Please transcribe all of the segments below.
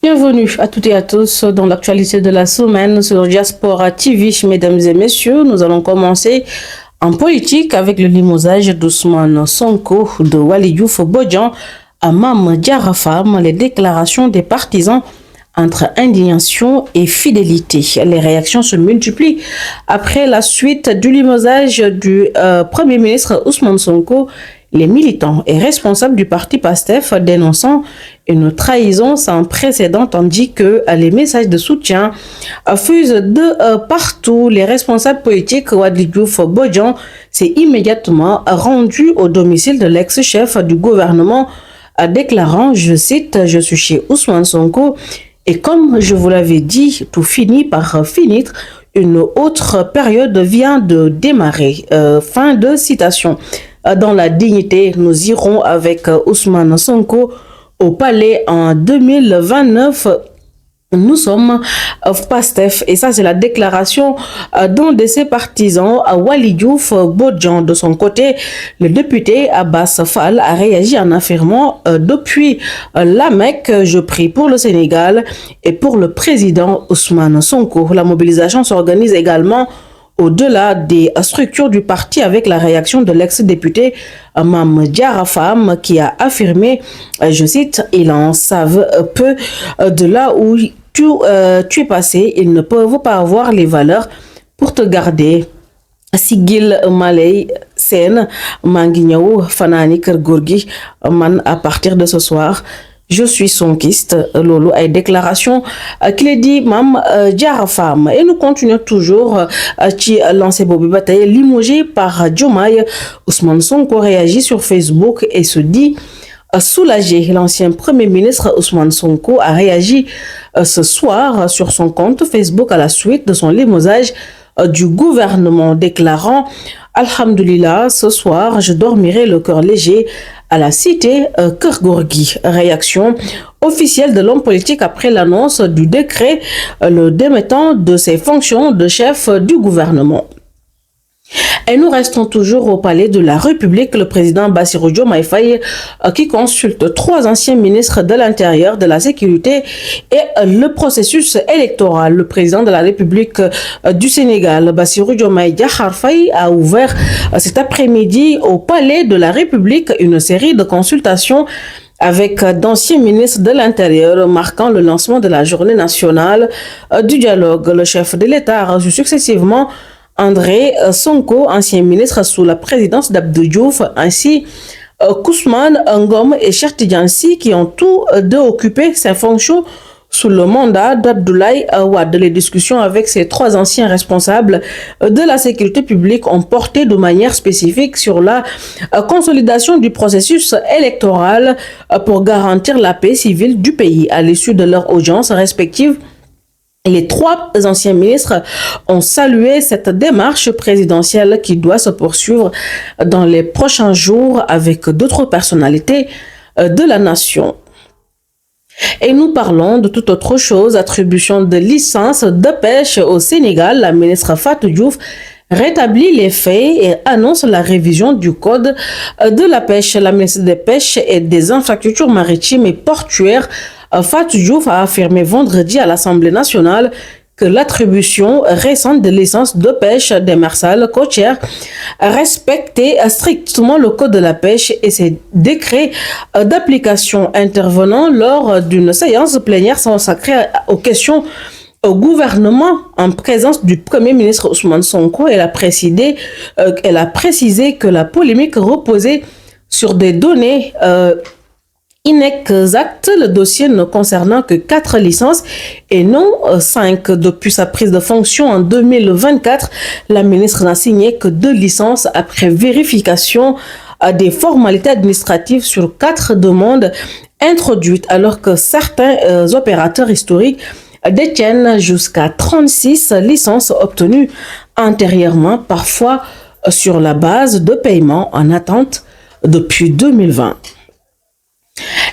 Bienvenue à toutes et à tous dans l'actualité de la semaine sur Diaspora TV. Mesdames et messieurs, nous allons commencer en politique avec le limogeage d'Ousmane Sonko, de Waly Diouf Bodian à Mame Diarra Fam, les déclarations des partisans entre indignation et fidélité. Les réactions se multiplient après la suite du limogeage du Premier ministre Ousmane Sonko. Les militants et responsables du parti PASTEF dénonçant une trahison sans précédent, tandis que les messages de soutien fusent de partout. Les responsables politiques Waly Diouf Bodian s'est immédiatement rendu au domicile de l'ex-chef du gouvernement, déclarant, je cite, « Je suis chez Ousmane Sonko et comme je vous l'avais dit, tout finit par finir. Une autre période vient de démarrer. » Fin de citation. Dans la dignité, nous irons avec Ousmane Sonko au palais en 2029. Nous sommes PASTEF et ça c'est la déclaration d'un de ses partisans, Waly Diouf Bodian. De son côté, le député Abbas Fall a réagi en affirmant depuis la Mecque, je prie pour le Sénégal et pour le président Ousmane Sonko. La mobilisation s'organise également au-delà des structures du parti avec la réaction de l'ex-député Mame Diarra Fam qui a affirmé, je cite, « Ils en savent peu de là où tu es passé, ils ne peuvent pas avoir les valeurs pour te garder. » Sigil Malay Sen Manguignaou Fanani Kergourgi Man à partir de ce soir. Je suis sonkiste, Lolo, a une déclaration qu'il a dit Mame Diarra Fam. Et nous continuons toujours à lancer Bobby Bataille, limogé par Diomaye. Ousmane Sonko réagit sur Facebook et se dit soulagé. L'ancien premier ministre Ousmane Sonko a réagi ce soir sur son compte Facebook à la suite de son limogeage du gouvernement, déclarant Alhamdulillah, ce soir je dormirai le cœur léger à la cité Kergourgi. Réaction officielle de l'homme politique après l'annonce du décret le démettant de ses fonctions de chef du gouvernement. Et nous restons toujours au palais de la République. Le président Bassirou Diomaye Faye qui consulte 3 anciens ministres de l'Intérieur, de la Sécurité et le processus électoral. Le président de la République du Sénégal, Bassirou Diomaye Diakhar Faye, a ouvert cet après-midi au palais de la République une série de consultations avec d'anciens ministres de l'Intérieur, marquant le lancement de la journée nationale du dialogue. Le chef de l'État a reçu successivement André Sonko, ancien ministre sous la présidence d'Abdou Diouf, ainsi Ousmane Ngom et Cheikh Tidiane Sy qui ont tous deux occupé ces fonctions sous le mandat d'Abdoulaye Wade. Les discussions avec ces 3 anciens responsables de la sécurité publique ont porté de manière spécifique sur la consolidation du processus électoral pour garantir la paix civile du pays. À l'issue de leur audience respective, les 3 anciens ministres ont salué cette démarche présidentielle qui doit se poursuivre dans les prochains jours avec d'autres personnalités de la nation. Et nous parlons de toute autre chose, attribution de licence de pêche au Sénégal. La ministre Fatou Diouf rétablit les faits et annonce la révision du code de la pêche. La ministre des Pêches et des Infrastructures maritimes et portuaires Fatou Diouf a affirmé vendredi à l'Assemblée nationale que l'attribution récente de licences de pêche démersale côtière respectait strictement le code de la pêche et ses décrets d'application, intervenant lors d'une séance plénière consacrée aux questions au gouvernement en présence du Premier ministre Ousmane Sonko. Elle a précisé que la polémique reposait sur des données inexact, le dossier ne concernant que 4 licences et non 5. Depuis sa prise de fonction en 2024, la ministre n'a signé que 2 licences après vérification des formalités administratives sur 4 demandes introduites, alors que certains opérateurs historiques détiennent jusqu'à 36 licences obtenues antérieurement, parfois sur la base de paiements en attente depuis 2020.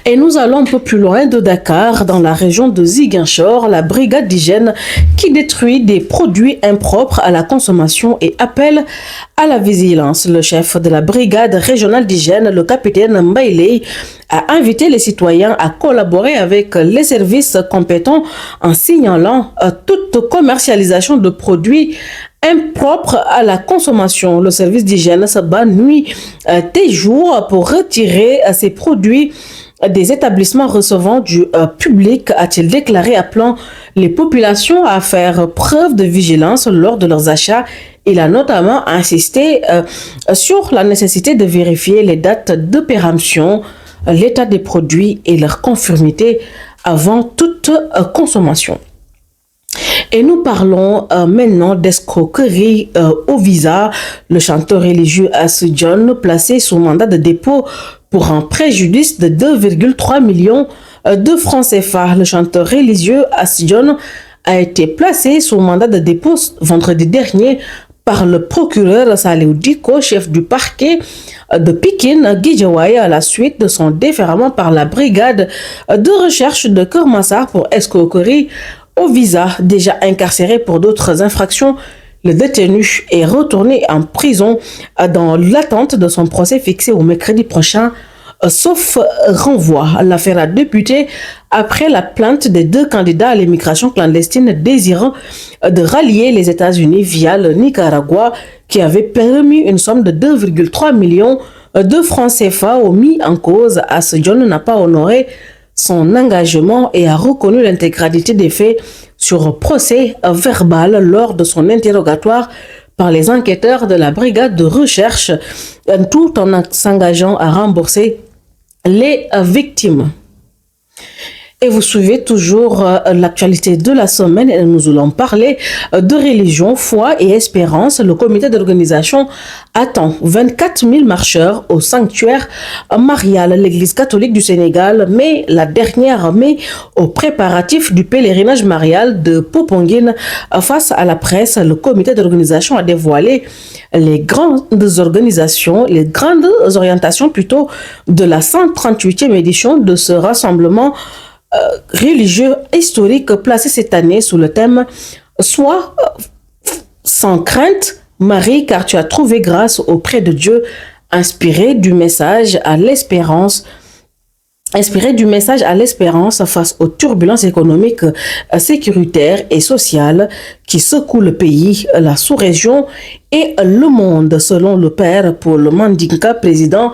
Et nous allons un peu plus loin de Dakar, dans la région de Ziguinchor, la brigade d'hygiène qui détruit des produits impropres à la consommation et appelle à la vigilance. Le chef de la brigade régionale d'hygiène, le capitaine Mbaïley, a invité les citoyens à collaborer avec les services compétents en signalant toute commercialisation de produits impropres à la consommation. Le service d'hygiène se bat nuit et jour pour retirer ces produits des établissements recevant du public, a-t-il déclaré, appelant les populations à faire preuve de vigilance lors de leurs achats. Il a notamment insisté sur la nécessité de vérifier les dates de péremption, l'état des produits et leur conformité avant toute consommation. Et nous parlons maintenant d'escroquerie au visa. Le chanteur religieux Assi John, placé sous mandat de dépôt pour un préjudice de 2,3 millions de francs CFA. Le chanteur religieux Assi John a été placé sous mandat de dépôt vendredi dernier par le procureur Saliou Diko, chef du parquet de Pikine, Guédiawaye, à la suite de son défèrement par la brigade de recherche de Keur Massar pour escroquerie au visa. Déjà incarcéré pour d'autres infractions, le détenu est retourné en prison dans l'attente de son procès fixé au mercredi prochain, sauf renvoi. L'affaire a débuté après la plainte des deux candidats à l'immigration clandestine désirant de rallier les États-Unis via le Nicaragua, qui avait permis une somme de 2,3 millions de francs CFA au mis en cause. Assi John n'a pas honoré son engagement et a reconnu l'intégralité des faits sur procès verbal lors de son interrogatoire par les enquêteurs de la brigade de recherche, tout en s'engageant à rembourser les victimes. Et vous suivez toujours l'actualité de la semaine et nous allons parler de religion, foi et espérance. Le comité d'organisation attend 24 000 marcheurs au sanctuaire marial. L'église catholique du Sénégal met la dernière main aux préparatifs du pèlerinage marial de Popenguine. Face à la presse, le comité d'organisation a dévoilé les grandes orientations plutôt de la 138e édition de ce rassemblement religieux historique placé cette année sous le thème « Sois sans crainte, Marie, car tu as trouvé grâce auprès de Dieu », inspiré du message à l'espérance face aux turbulences économiques, sécuritaires et sociales qui secouent le pays, la sous-région et le monde, selon le père Paul Mandinka, président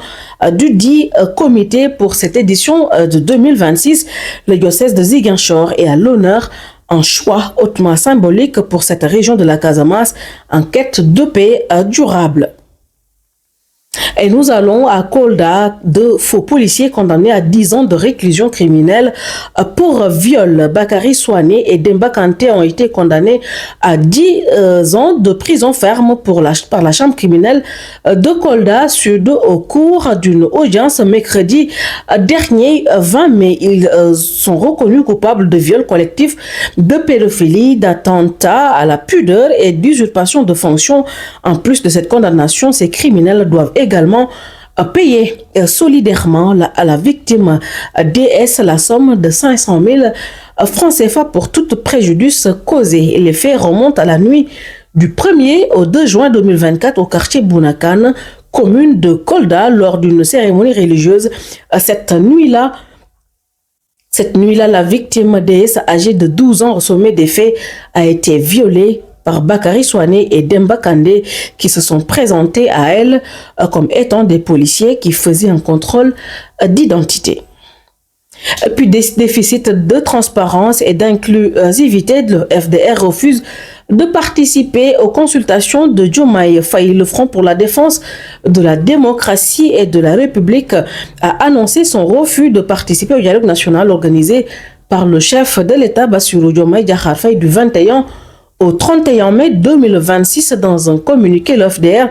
du dit comité pour cette édition de 2026. Le diocèse de Ziguinchor est à l'honneur, un choix hautement symbolique pour cette région de la Casamance en quête de paix durable. Et nous allons à Kolda, deux faux policiers condamnés à 10 ans de réclusion criminelle pour viol. Bakary Souané et Demba Kanté ont été condamnés à 10 ans de prison ferme par la chambre criminelle de Kolda Sud au cours d'une audience mercredi dernier 20 mai. Ils sont reconnus coupables de viol collectif, de pédophilie, d'attentat à la pudeur et d'usurpation de fonction. En plus de cette condamnation, ces criminels doivent également payer solidairement à la victime DS la somme de 500 000 francs CFA pour tout préjudice causé. Les faits remontent à la nuit du 1er au 2 juin 2024 au quartier Bounakan, commune de Kolda, lors d'une cérémonie religieuse. Cette nuit-là, la victime DS âgée de 12 ans au sommet des faits a été violée par Bakary Souané et Demba Kandé, qui se sont présentés à elle comme étant des policiers qui faisaient un contrôle d'identité. Et puis des déficits de transparence et d'inclusivité, le FDR refuse de participer aux consultations de Diomaye Faye. Le Front pour la défense de la démocratie et de la République a annoncé son refus de participer au dialogue national organisé par le chef de l'État Bassirou Diomaye Diakhar Faye du 21 au 31 mai 2026. Dans un communiqué, le FDR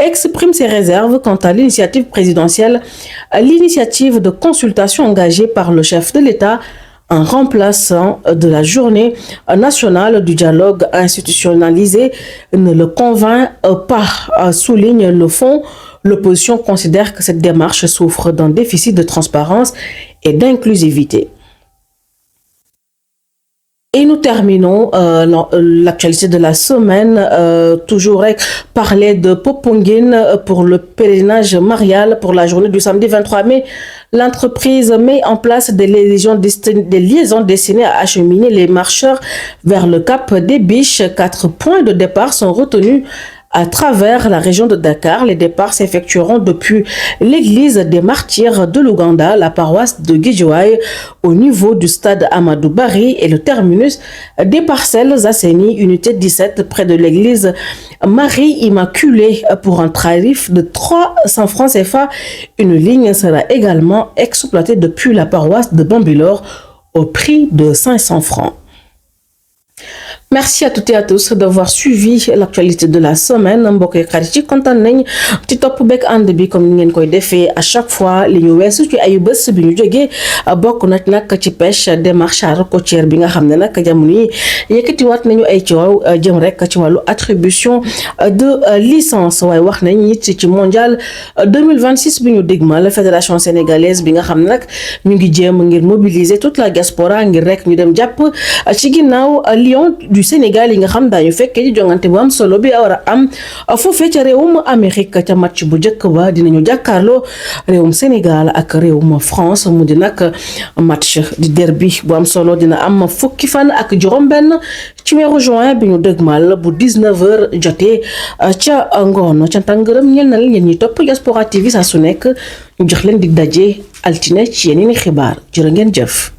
exprime ses réserves quant à l'initiative présidentielle, à l'initiative de consultation engagée par le chef de l'État en remplaçant de la journée nationale du dialogue institutionnalisé ne le convainc pas, souligne le Fonds L'opposition considère que cette démarche souffre d'un déficit de transparence et d'inclusivité. Et nous terminons l'actualité de la semaine, toujours avec parler de Popenguine pour le pèlerinage marial pour la journée du samedi 23 mai. L'entreprise met en place des liaisons destinées à acheminer les marcheurs vers le cap des Biches. 4 points de départ sont retenus à travers la région de Dakar. Les départs s'effectueront depuis l'église des martyrs de l'Ouganda, la paroisse de Guédiawaye, au niveau du stade Amadou Barry et le terminus des parcelles Asseni, unité 17, près de l'église Marie Immaculée, pour un tarif de 300 francs CFA. Une ligne sera également exploitée depuis la paroisse de Bambilor au prix de 500 francs. Merci à toutes et à tous d'avoir suivi l'actualité de la semaine. Mbokk yi xarit ci kontaan nañ ci topp beeg ànd bi comme ni ngeen koy defee à chaque fois li ñu weesu ci ayu bés bi ñu jógee bokk na nag ci pêche démarche côtière bi nga xam ne nag jamono yi yëkkatiwaat nañu ay coow jëm rek ci wàllu attribution de licence. waaye wax nañ nit ci mondial 2026 bi ñu dégmal la fédération sénégalaise bi nga xam ne nag ñu ngi jéem ngir mobiliser toute la diaspora ngir rek ñu dem jàpp ci ginnaaw Lion du Sénégal yi nga xam daañu fekkee ci jongante bu am solo bi war a am foofee ca réewum Amérique. ca match bu njëkk ba dinañu jàkkaarloo réewum Sénégal ak réewum France mu di nag match di derby bu am solo dina am fukki fan ak juróom-benn ci weeru juin bi ñu dëgmal bu 19h jotee ca ngoon. ca tàngërëm ñeel na leen yéen ñi topp Diaspora TV saa su nekk ñu jox leen dig daje altine ci yeneen i xibaar jërë ngeen jëf.